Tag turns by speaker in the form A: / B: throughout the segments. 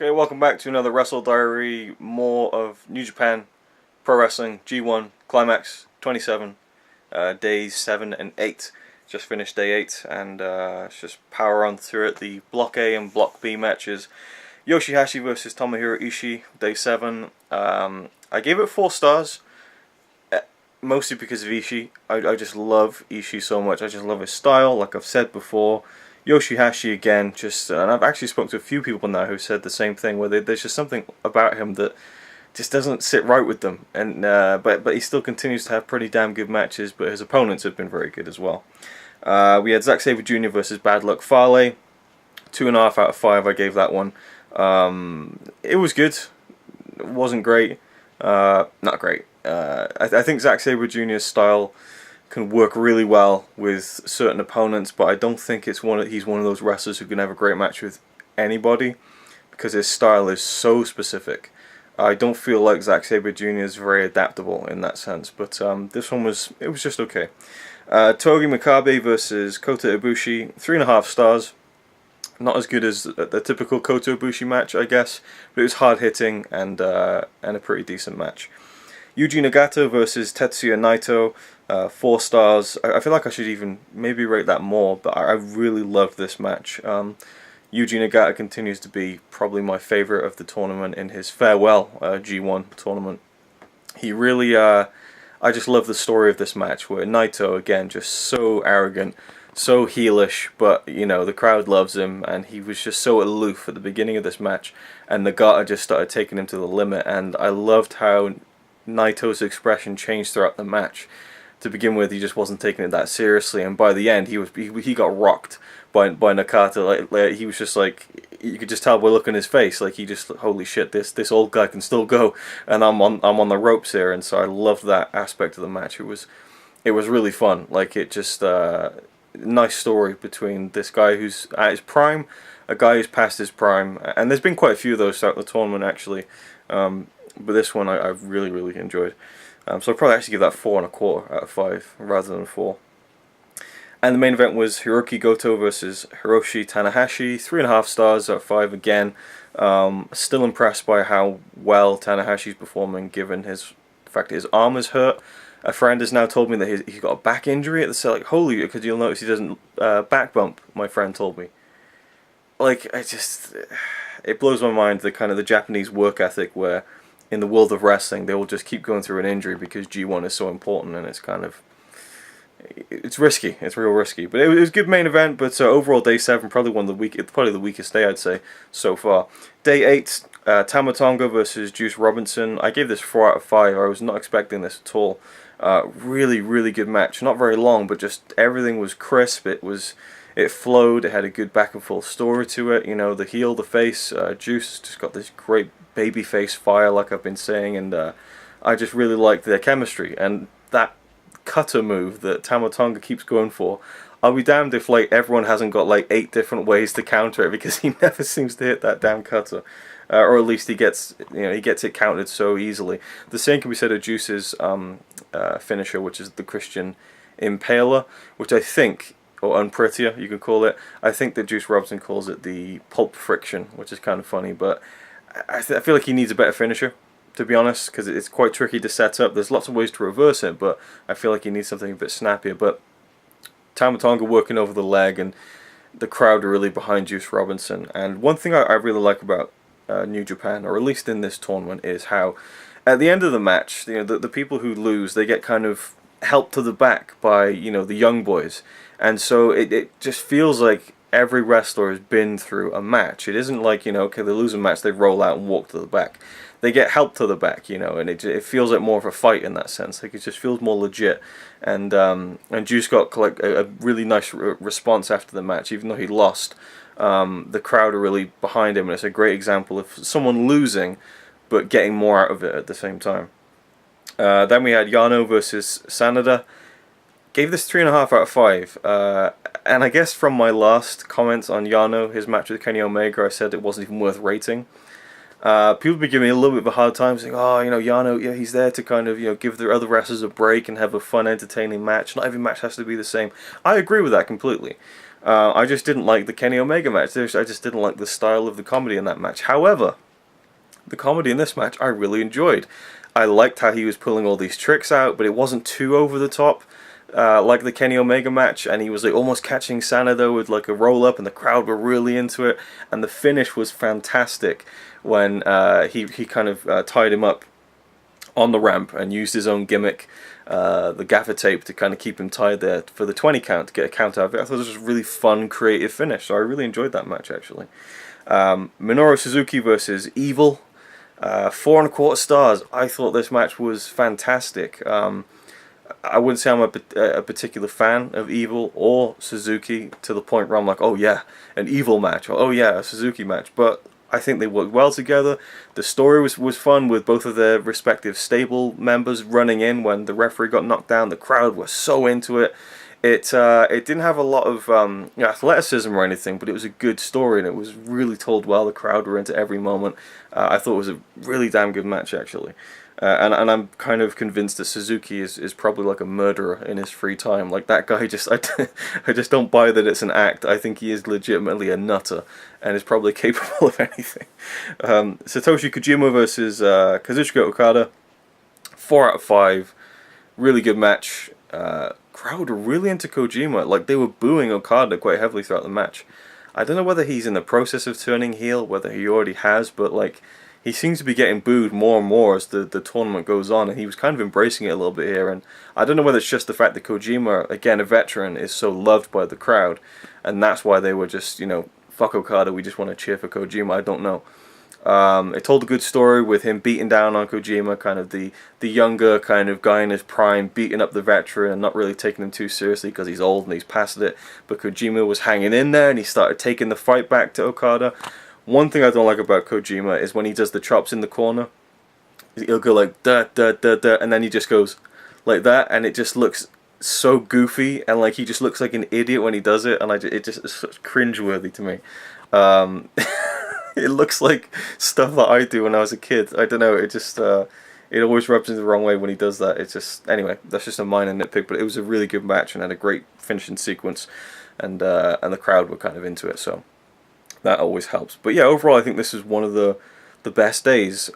A: Okay, welcome back to another WrestleDiary, more of New Japan Pro Wrestling G1 Climax 27, days 7 and 8. Just finished day 8, and let's just power on through it. The Block A and Block B matches. Yoshihashi versus Tomohiro Ishii, day 7. I gave it 4 stars, mostly because of Ishii. I just love Ishii so much. I just love his style, like I've said before. Yoshihashi again, and I've actually spoken to a few people now who said the same thing, where there's just something about him that just doesn't sit right with them, and but he still continues to have pretty damn good matches, but his opponents have been very good as well. We had Zack Sabre Jr. versus Bad Luck Fale, 2.5 out of 5 I gave that one. It was good, it wasn't great, not great. I think Zack Sabre Jr.'s style can work really well with certain opponents, but I don't think he's one of those wrestlers who can have a great match with anybody, because his style is so specific. I don't feel like Zack Sabre Jr. is very adaptable in that sense, but this one was just okay. Togi Makabe versus Kota Ibushi, 3.5 stars. Not as good as the typical Kota Ibushi match, I guess, but it was hard hitting and a pretty decent match. Yuji Nagata versus Tetsuya Naito, 4 stars. I feel like I should even maybe rate that more, but I really loved this match. Yuji Nagata continues to be probably my favourite of the tournament in his farewell G1 tournament. He really, I just love the story of this match, where Naito, again, just so arrogant, so heelish, but, you know, the crowd loves him, and he was just so aloof at the beginning of this match, and Nagata just started taking him to the limit, and I loved how Naito's expression changed throughout the match. To begin with, he just wasn't taking it that seriously, and by the end, he got rocked by Nakata. Like he was just like, you could just tell by looking at his face, like he just, holy shit, this old guy can still go, and I'm on the ropes here. And so I loved that aspect of the match. It was really fun. Like, it just nice story between this guy who's at his prime, a guy who's past his prime, and there's been quite a few of those throughout the tournament actually. But this one I really enjoyed. So I'd probably actually give that 4.25 out of 5 rather than 4. And the main event was Hiroki Goto versus Hiroshi Tanahashi, 3.5 stars out of 5 again. Still impressed by how well Tanahashi's performing, given the fact that his arm is hurt. A friend has now told me that he got a back injury at the set. Like, holy, because you'll notice he doesn't back bump, my friend told me. Like, it blows my mind, the Japanese work ethic, where in the world of wrestling they will just keep going through an injury because G1 is so important, and it's risky. It's real risky. But it was a good main event. But overall, day 7 probably probably the weakest day, I'd say, so far. Day 8, Tama Tonga versus Juice Robinson. I gave this 4 out of 5. I was not expecting this at all. Really good match. Not very long, but just everything was crisp. It flowed. It had a good back and forth story to it. You know, the heel, the face, Juice just got this great babyface fire, like I've been saying, and I just really liked their chemistry. And that cutter move that Tama Tonga keeps going for, I'll be damned if everyone hasn't got 8 different ways to counter it, because he never seems to hit that damn cutter, or at least he gets it countered so easily. The same can be said of Juice's finisher, which is the Christian Impaler, which I think, or Unprettier you could call it, I think that Juice Robinson calls it the Pulp Friction, which is kind of funny, but I feel like he needs a better finisher, to be honest, because it's quite tricky to set up. There's lots of ways to reverse it, but I feel like he needs something a bit snappier. But Tama Tonga working over the leg, and the crowd are really behind Juice Robinson. And one thing I really like about New Japan, or at least in this tournament, is how at the end of the match, the people who lose, they get kind of helped to the back by the young boys, and so it just feels like every wrestler has been through a match. It isn't like, okay, they lose a match, they roll out and walk to the back. They get helped to the back, and it feels like more of a fight in that sense. Like, it just feels more legit. And Juice got a really nice response after the match, even though he lost. The crowd are really behind him, and it's a great example of someone losing but getting more out of it at the same time. Then we had Yano versus Sanada. Gave this 3.5 out of 5. And I guess from my last comments on Yano, his match with Kenny Omega, I said it wasn't even worth rating. People have been giving me a little bit of a hard time, saying, oh, Yano, yeah, he's there to kind of, give the other wrestlers a break and have a fun, entertaining match. Not every match has to be the same. I agree with that completely. I just didn't like the Kenny Omega match. I just didn't like the style of the comedy in that match. However, the comedy in this match I really enjoyed. I liked how he was pulling all these tricks out, but it wasn't too over the top like the Kenny Omega match, and he was like almost catching Sanada with like a roll up, and the crowd were really into it, and the finish was fantastic when he kind of tied him up on the ramp and used his own gimmick, the gaffer tape, to kind of keep him tied there for the 20 count, to get a count out of it. I thought it was a really fun, creative finish, so I really enjoyed that match actually. Minoru Suzuki versus Evil, 4.25 stars. I thought this match was fantastic. I wouldn't say I'm a particular fan of Evil or Suzuki to the point where I'm like, oh yeah, an Evil match, or oh yeah, a Suzuki match, but I think they worked well together. The story was fun with both of their respective stable members running in when the referee got knocked down. The crowd was so into it. It didn't have a lot of athleticism or anything, but it was a good story and it was really told well. The crowd were into every moment. I thought it was a really damn good match actually. And I'm kind of convinced that Suzuki is probably like a murderer in his free time. Like that guy, I just don't buy that it's an act. I think he is legitimately a nutter and is probably capable of anything. Satoshi Kojima versus Kazuchika Okada, 4 out of 5. Really good match. Crowd were really into Kojima. Like they were booing Okada quite heavily throughout the match. I don't know whether he's in the process of turning heel, whether he already has, but like, he seems to be getting booed more and more as the tournament goes on, and he was kind of embracing it a little bit here. And I don't know whether it's just the fact that Kojima, again a veteran, is so loved by the crowd, and that's why they were just, you know, fuck Okada, we just want to cheer for Kojima. I don't know. It told a good story with him beating down on Kojima, kind of the younger kind of guy in his prime, beating up the veteran and not really taking him too seriously because he's old and he's past it. But Kojima was hanging in there and he started taking the fight back to Okada. One thing I don't like about Kojima is when he does the chops in the corner, he'll go like da da da da, and then he just goes like that, and it just looks so goofy, and like he just looks like an idiot when he does it, and it just is such cringeworthy to me. It looks like stuff that I do when I was a kid. I don't know. It just it always rubs me the wrong way when he does that. It's just, anyway, that's just a minor nitpick, but it was a really good match and had a great finishing sequence, and the crowd were kind of into it, so that always helps. But yeah, overall I think this is one of the best days,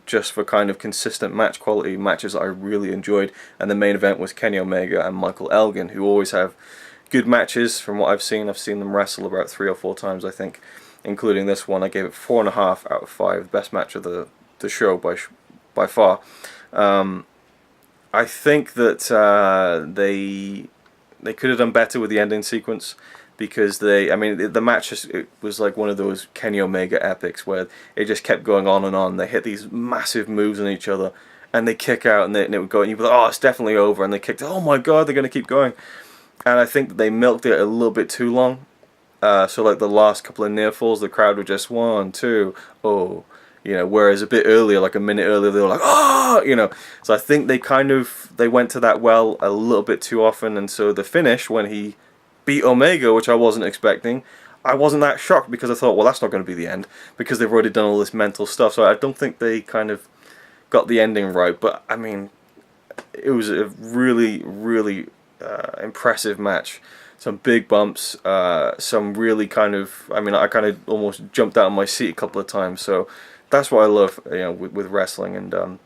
A: just for kind of consistent match quality, matches that I really enjoyed. And the main event was Kenny Omega and Michael Elgin, who always have good matches from what I've seen. I've seen them wrestle about 3 or 4 times, I think, including this one. I gave it 4.5 out of 5, best match of the show by far. I think that they could have done better with the ending sequence, because the match it was like one of those Kenny Omega epics where it just kept going on and on. They hit these massive moves on each other, and they kick out, and it would go, and you'd be like, oh, it's definitely over, and they kicked, oh my god, they're going to keep going. And I think that they milked it a little bit too long. So like the last couple of near falls, the crowd were just 1, 2, oh, you know, whereas a bit earlier, like a minute earlier, they were like, oh, you know. So I think they went to that well a little bit too often, and so the finish, when he beat Omega, which I wasn't expecting, I wasn't that shocked, because I thought, well, that's not going to be the end, because they've already done all this mental stuff. So I don't think they kind of got the ending right. But I mean, it was a really, really impressive match. Some big bumps, some really kind of, I mean, I kind of almost jumped out of my seat a couple of times. So that's what I love, you know, with wrestling. And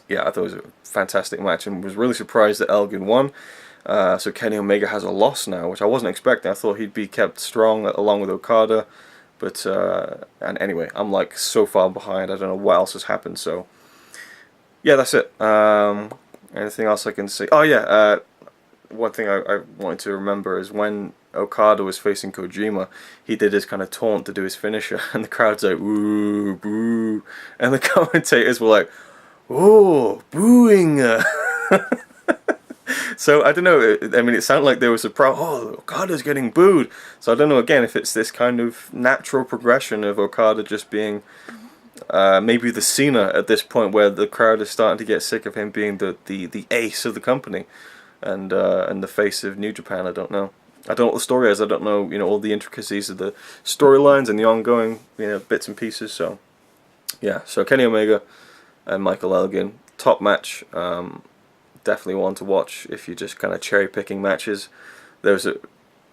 A: yeah, I thought it was a fantastic match, and was really surprised that Elgin won. So Kenny Omega has a loss now, which I wasn't expecting. I thought he'd be kept strong along with Okada, but and anyway, I'm like so far behind. I don't know what else has happened. So yeah, that's it. Anything else I can say? Oh yeah, one thing I wanted to remember is when Okada was facing Kojima, he did his kind of taunt to do his finisher, and the crowd's like, woo, boo, and the commentators were like, oh, booing. So I don't know, I mean, it sounded like there was a oh, Okada's getting booed. So I don't know, again, if it's this kind of natural progression of Okada just being maybe the Cena at this point, where the crowd is starting to get sick of him being the ace of the company, and the face of New Japan. I don't know. I don't know what the story is. I don't know, you know, all the intricacies of the storylines and the ongoing, you know, bits and pieces. So yeah, so Kenny Omega and Michael Elgin, top match. Definitely one to watch if you're just kind of cherry picking matches. There was a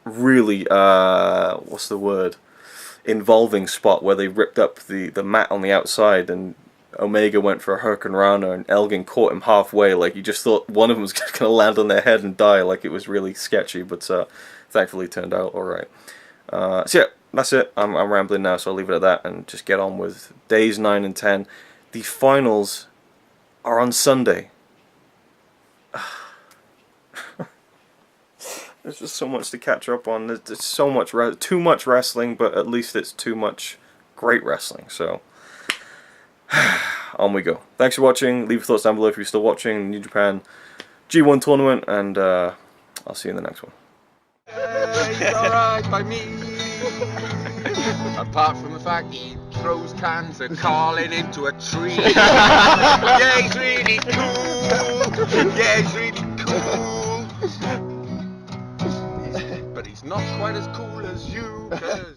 A: really, what's the word, involving spot where they ripped up the mat on the outside and Omega went for a Hurricane Rana and Elgin caught him halfway. Like, you just thought one of them was going to land on their head and die. Like, it was really sketchy, but thankfully it turned out alright. So yeah, that's it. I'm rambling now, so I'll leave it at that and just get on with days 9 and 10. The finals are on Sunday. There's just so much to catch up on. There's so much, too much wrestling, but at least it's too much great wrestling. So, on we go. Thanks for watching. Leave your thoughts down below if you're still watching New Japan G1 tournament, and I'll see you in the next one.
B: It's alright by me. Apart from the fact he throws cans of Carlin into a tree. Yeah, he's really cool. Yeah, he's really cool. But he's not quite as cool as you, 'cause